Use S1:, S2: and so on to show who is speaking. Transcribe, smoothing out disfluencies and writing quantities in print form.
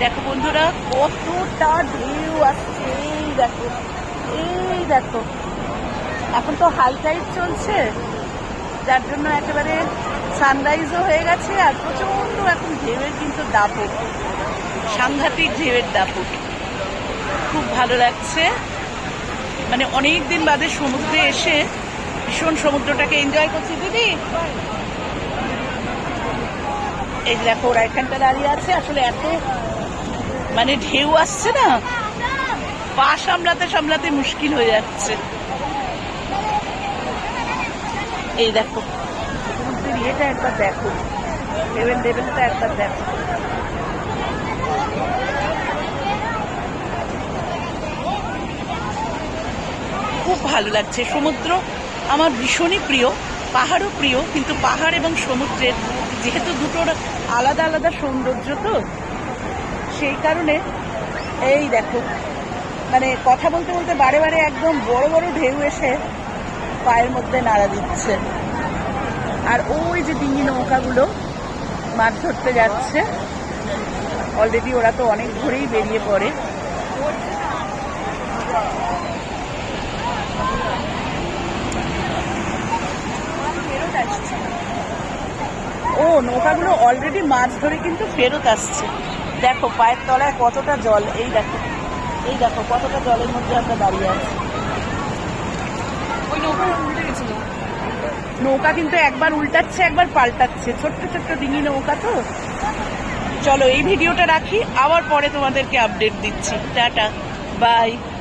S1: দেখো বন্ধুরা কতটা ঢেউ আসছে, এই দেখো এখন তো হাই টাইড চলছে, যার জন্য একেবারে সানরাইজও হয়ে গেছে। আর প্রচন্ড এখন ঢেউয়ের কিন্তু দাপট, সাংঘাতিক ঢেউয়ের দাপট, খুব ভালো লাগছে। মানে অনেক দিন বাদে সমুদ্রে এসে ভীষণ সমুদ্রটাকে এনজয় করছি। দিদি এই দেখো ওরা এখানটা দাঁড়িয়ে আছে, আসলে এত মানে ঢেউ আসছে না, পা সামলাতে সামলাতে মুশকিল হয়ে যাচ্ছে। এই দেখো সমুদ্রের ইয়েটা একবার দেখো, লেভেলটা একবার দেখো। খুব ভালো লাগছে। সমুদ্র আমার ভীষণই প্রিয়, পাহাড়ও প্রিয়, কিন্তু পাহাড় এবং সমুদ্রের যেহেতু দুটোর আলাদা আলাদা সৌন্দর্য, তো সেই কারণে এই দেখো মানে কথা বলতে বলতে বারে বারে একদম বড় বড় ঢেউ এসে পায়ের মধ্যে নাড়া দিচ্ছে। আর ওই যে ডিঙি নৌকাগুলো মাছ ধরতে যাচ্ছে, অলরেডি ওরা তো অনেক ভোরেই বেরিয়ে পড়ে। ও নৌকাগুলো অলরেডি মাছ ধরে কিন্তু ফেরত আসছে। দেখো পায়ের তলায় কতটা জল, এই দেখো কতটা জলের মধ্যে আমরা দাঁড়িয়ে আছি। নৌকা কিন্তু একবার উল্টাচ্ছে একবার পাল্টাচ্ছে, ছোট্ট ছোট্ট ডিঙি নৌকা তো। চলো এই ভিডিওটা রাখি, আবার পরে তোমাদেরকে আপডেট দিচ্ছি। Tata, by.